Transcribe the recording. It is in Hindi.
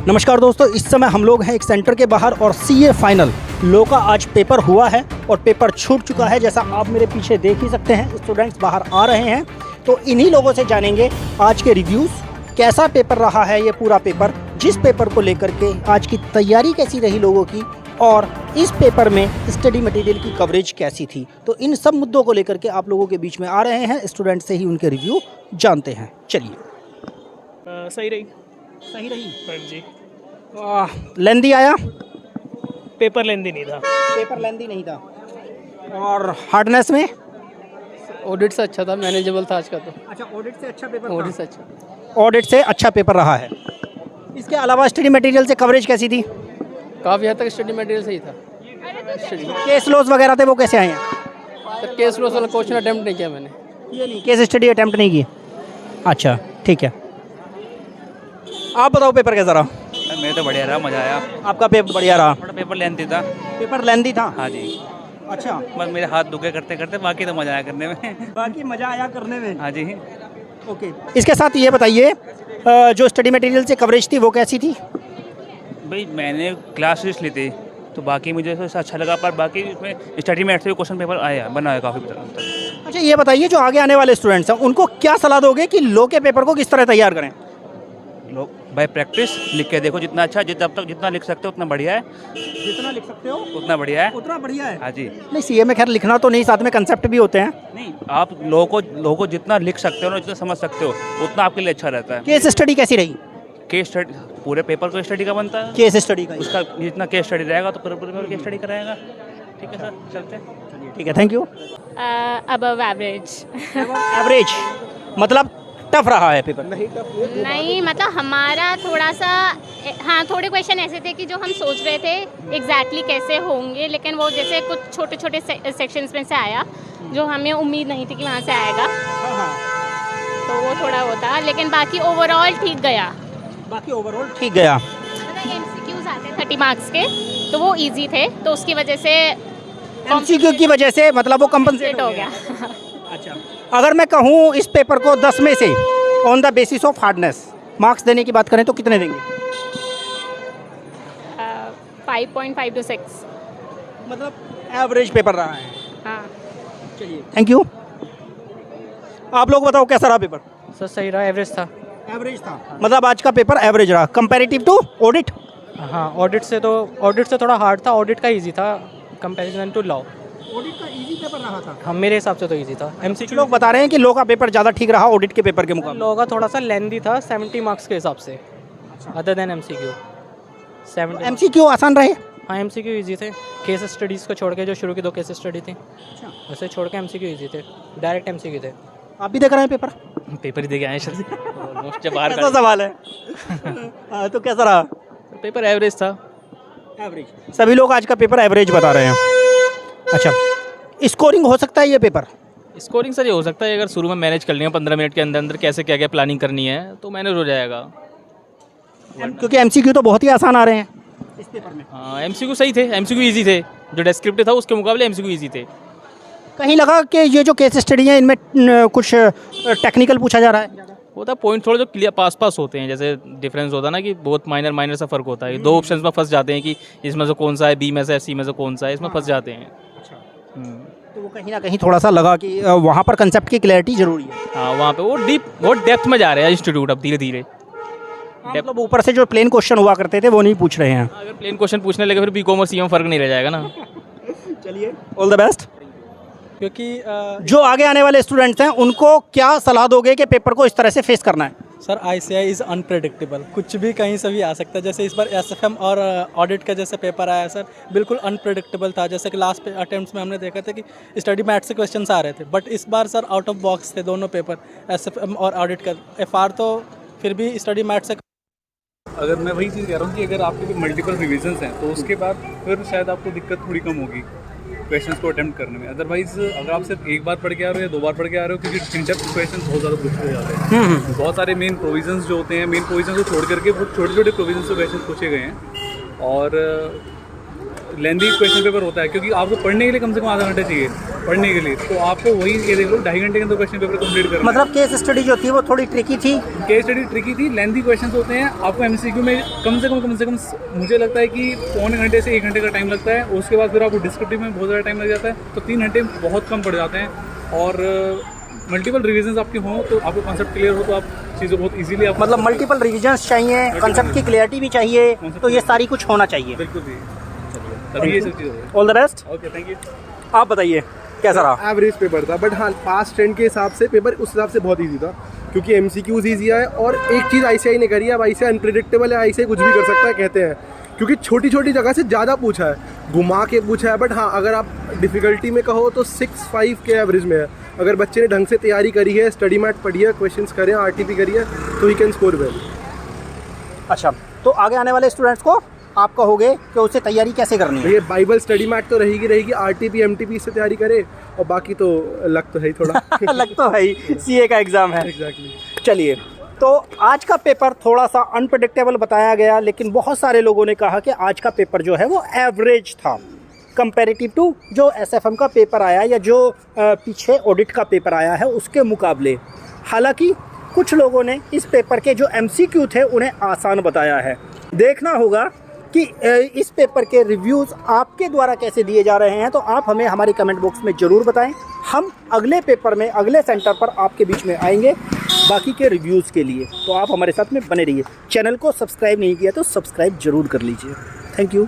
नमस्कार दोस्तों, इस समय हम लोग हैं एक सेंटर के बाहर और सीए फाइनल लो का आज पेपर हुआ है और पेपर छूट चुका है। जैसा आप मेरे पीछे देख ही सकते हैं, स्टूडेंट्स बाहर आ रहे हैं। तो इन्हीं लोगों से जानेंगे आज के रिव्यूज़, कैसा पेपर रहा है ये पूरा पेपर, जिस पेपर को लेकर के आज की तैयारी कैसी रही लोगों की और इस पेपर में स्टडी मटेरियल की कवरेज कैसी थी। तो इन सब मुद्दों को लेकर के आप लोगों के बीच में आ रहे हैं, स्टूडेंट से ही उनके रिव्यू जानते हैं। चलिए। सही रही। सही रही। हाँ जी। लेंदी आया? पेपर लेंदी नहीं था। पेपर लेंदी नहीं था। और हार्डनेस में? ऑडिट से अच्छा था, मैनेजेबल था आज का। तो अच्छा, ऑडिट से अच्छा पेपर ऑडिट से अच्छा, ऑडिट से अच्छा पेपर रहा है। इसके अलावा स्टडी मटेरियल से कवरेज कैसी थी? काफ़ी हद तक स्टडी मटेरियल सही था। केस लॉस वगैरह थे वो कैसे आए हैं? तो केस लॉस वाला क्वेश्चन अटेम्प्ट नहीं किया मैंने। ये नहीं, केस स्टडी अटेम्प्ट नहीं की। अच्छा ठीक है, आप बताओ पेपर कैसा रहा? मेरे तो बढ़िया रहा, मज़ा आया। आपका पेपर बढ़िया रहा? थोड़ा पेपर लेंथी था। पेपर लेंदी था? हाँ जी। अच्छा, बस मेरे हाथ दुखे करते करते, बाकी तो मज़ा आया करने में। बाकी मज़ा आया करने में। हाँ जी। ओके, इसके साथ ये बताइए जो स्टडी मटेरियल से कवरेज थी वो कैसी थी? भाई मैंने क्लास लिस्ट ली थी तो बाकी मुझे तो अच्छा लगा, पर बाकी इसमें स्टडी मैथ से क्वेश्चन पेपर आया बनाया काफ़ी। अच्छा ये बताइए, जो आगे आने वाले स्टूडेंट्स हैं उनको क्या सलाह दोगे कि लो के पेपर को किस तरह तैयार करें? लोग भाई प्रैक्टिस लिख के देखो, जितना अच्छा जितना लिख सकते हो उतना बढ़िया है। जितना लिख सकते हो उतना बढ़िया है। उतना बढ़िया है। हाँ जी। नहीं, सीए में खैर लिखना तो नहीं, साथ में कंसेप्ट भी होते हैं। नहीं, आप लोगों को जितना लिख सकते हो ना, जितना समझ सकते हो उतना आपके लिए अच्छा रहता है। केस स्टडी कैसी रही? केस स्टडी पूरे पेपर को स्टडी का बनता है। केस स्टडी का उसका जितना केस स्टडी रहेगा तो पूरे पेपर केस स्टडी कराएगा। ठीक है सर, चलते हैं। ठीक है, thank you. Above average. Average मतलब टफ रहा है पेपर? नहीं, मतलब हमारा थोड़ा सा, हाँ थोड़े क्वेश्चन ऐसे थे कि जो हम सोच रहे थे एग्जैक्टली कैसे होंगे, लेकिन वो जैसे कुछ छोटे छोटे सेक्शंस में से आया जो हमें उम्मीद नहीं थी कि वहाँ से आएगा, तो वो थोड़ा होता। लेकिन बाकी ओवरऑल ठीक गया। बाकी ओवरऑल ठीक गया। मतलब एमसीक्यूज आते 30 मार्क्स के, तो वो इजी थे, तो उसकी वजह से एमसीक्यू की वजह से मतलब वो कंपनसेट हो गया। अच्छा, अगर मैं कहूँ इस पेपर को 10 में से on the basis of hardness marks देने की बात करें तो कितने देंगे? 5.5 to 6। मतलब एवरेज पेपर रहा है। हाँ। चलिए, थैंक यू। आप लोग बताओ कैसा रहा पेपर? सर सही रहा, एवरेज था। एवरेज था, मतलब आज का पेपर एवरेज रहा कंपैरेटिव टू ऑडिट? हाँ, ऑडिट से थोड़ा हार्ड था, ऑडिट का इजी था कंपैरिजन टू लॉ। ऑडिट का इजी पेपर रहा था? हाँ, मेरे हिसाब से तो इजी था। कुछ एमसीक्यू लोग बता रहे हैं कि लॉ का पेपर ज़्यादा ठीक रहा ऑडिट के पेपर के मुकाबले। लॉ का थोड़ा सा लेंदी था 70 मार्क्स के हिसाब से, अदर देन एमसीक्यू 70। एमसीक्यू आसान रहे? हाँ, एमसीक्यू इजी थे, केस स्टडीज़ को छोड़ के, जो शुरू की 2 केस स्टडी थी उसे छोड़ के एमसीक्यू इजी थे, डायरेक्ट एमसीक्यू थे। आप भी देख रहे हैं पेपर? पेपर ही दे के आए सर। कैसा सवाल है? हाँ, तो कैसा रहा पेपर? एवरेज था। एवरेज। सभी लोग आज का पेपर एवरेज बता रहे हैं। अच्छा, स्कोरिंग हो सकता है ये पेपर? स्कोरिंग सर ये हो सकता है, अगर शुरू में मैनेज कर लिया 15 मिनट के अंदर अंदर कैसे क्या क्या प्लानिंग करनी है तो मैनेज हो जाएगा। क्योंकि एमसीक्यू तो बहुत ही आसान आ रहे हैं इस पेपर में। हाँ, एमसीक्यू सही थे, एमसीक्यू इजी थे, जो डिस्क्रिप्टिव था उसके मुकाबले एमसीक्यू इजी थे। कहीं लगा कि ये जो केस स्टडी है इनमें कुछ टेक्निकल पूछा जा रहा है? होता पॉइंट थोड़ा जो क्लियर पास होते हैं, जैसे डिफरेंस होता है ना कि बहुत माइनर सा फर्क होता है। 2 ऑप्शंस में फंस जाते हैं कि इसमें से कौन सा है, बी में से, सी में से कौन सा है, इसमें फंस जाते हैं। तो वो कहीं ना कहीं थोड़ा सा लगा कि वहाँ पर कंसेप्ट की क्लैरिटी जरूरी है। हाँ, वहाँ पे वो बहुत डेप्थ में जा रहे हैं इंस्टीट्यूट अब धीरे धीरे। मतलब ऊपर से जो प्लेन क्वेश्चन हुआ करते थे वो नहीं पूछ रहे हैं। अगर प्लेन क्वेश्चन पूछने लगे फिर बीकॉम और सी में फर्क नहीं रह जाएगा ना। चलिए, ऑल द बेस्ट। क्योंकि जो आगे आने वाले स्टूडेंट्स हैं उनको क्या सलाह दोगे कि पेपर को इस तरह से फेस करना है? सर, आईसीआई इज़ अनप्रेडिक्टेबल, कुछ भी कहीं से भी आ सकता है। जैसे इस बार एसएफएम और ऑडिट का जैसे पेपर आया सर, बिल्कुल अनप्रेडिक्टेबल था। जैसे कि लास्ट अटेम्प्ट्स में हमने देखा था कि स्टडी मैथ से क्वेश्चंस आ रहे थे, बट इस बार सर आउट ऑफ बॉक्स थे दोनों पेपर, एसएफएम और ऑडिट का। एफआर तो फिर भी स्टडी मैथ से। अगर मैं वही चीज़ कह रहा हूँ कि अगर आपके मल्टीपल रिविजन्स हैं तो उसके बाद फिर शायद आपको दिक्कत थोड़ी कम होगी क्वेश्चंस को अटेम्प्ट करने में। अदरवाइज अगर आप सिर्फ एक बार पढ़ के आ रहे हो या 2 बार पढ़ के आ रहे हो, क्योंकि इन-डेप्थ क्वेश्चंस बहुत ज़्यादा पूछे हो जाते हैं। बहुत सारे मेन प्रोविजंस जो होते हैं, मेन प्रोविजंस को छोड़ करके बहुत छोटे छोटे प्रोविजंस से क्वेश्चन पूछे गए हैं। और लेंदी क्वेश्चन पेपर होता है, क्योंकि आपको पढ़ने के लिए कम से कम आधा घंटा चाहिए पढ़ने के लिए, तो आपको वही ये देख लो 2.5 घंटे के अंदर क्वेश्चन पेपर कंप्लीट करना। मतलब केस स्टडी जो थी वो थोड़ी ट्रिकी थी। केस स्टडी ट्रिकी थी, लेंदी क्वेश्चन होते हैं। आपको एमसीक्यू में कम से कम मुझे लगता है कि पौने घंटे से 1 घंटे का टाइम लगता है। उसके बाद फिर आपको डिस्क्रिप्टिव में बहुत ज़्यादा टाइम लग जाता है, तो 3 घंटे बहुत कम पड़ जाते हैं। और मल्टीपल रिविजन्स आपके हों तो आपको कॉन्सेप्ट क्लियर हो तो आप चीज़ें बहुत इजीली आप मतलब मल्टीपल रिविजन्स चाहिए, कंसेप्ट की क्लियरिटी भी चाहिए, तो ये सारी कुछ होना चाहिए। बिल्कुल भी, तभी ये सब चीज़। All the best. Okay, thank you. आप बताइए कैसा रहा? एवरेज पेपर था, बट हाँ पास ट्रेंड के हिसाब से पेपर उस हिसाब से बहुत इजी था, क्योंकि एमसीक्यूज ईजी है। और एक चीज़ आईसीआई ने करी है, अब आईसीआई अनप्रेडिक्टेबल है, आईसीआई कुछ भी कर सकता है कहते हैं, क्योंकि छोटी छोटी जगह से ज़्यादा पूछा है, घुमा के पूछा है। बट हाँ अगर आप डिफ़िकल्टी में कहो तो 6-5 के एवरेज में है। अगर बच्चे ने ढंग से तैयारी करी है, स्टडी मैट पढ़ी है, क्वेश्चंस करे, आरटीपी करी है, तो ही कैन स्कोर वेल। अच्छा, तो आगे आने वाले स्टूडेंट्स को आप कहोगे कि उससे तैयारी कैसे करनी है? ये बाइबल स्टडी मैट तो रहेगी, आरटीपी एमटीपी से तैयारी करे, और बाकी तो लक तो है ही थोड़ा। लग तो है ही, सीए का एग्ज़ाम है। एग्जैक्टली। चलिए, तो आज का पेपर थोड़ा सा अनप्रेडिक्टेबल बताया गया, लेकिन बहुत सारे लोगों ने कहा कि आज का पेपर जो है वो एवरेज था कंपैरेटिव टू जो एसएफएम का पेपर आया या जो पीछे ऑडिट का पेपर आया है उसके मुकाबले। हालांकि कुछ लोगों ने इस पेपर के जो एमसीक्यू थे उन्हें आसान बताया है। देखना होगा कि इस पेपर के रिव्यूज़ आपके द्वारा कैसे दिए जा रहे हैं, तो आप हमें हमारे कमेंट बॉक्स में ज़रूर बताएं। हम अगले पेपर में अगले सेंटर पर आपके बीच में आएंगे बाकी के रिव्यूज़ के लिए, तो आप हमारे साथ में बने रहिए। चैनल को सब्सक्राइब नहीं किया तो सब्सक्राइब ज़रूर कर लीजिए। Thank you.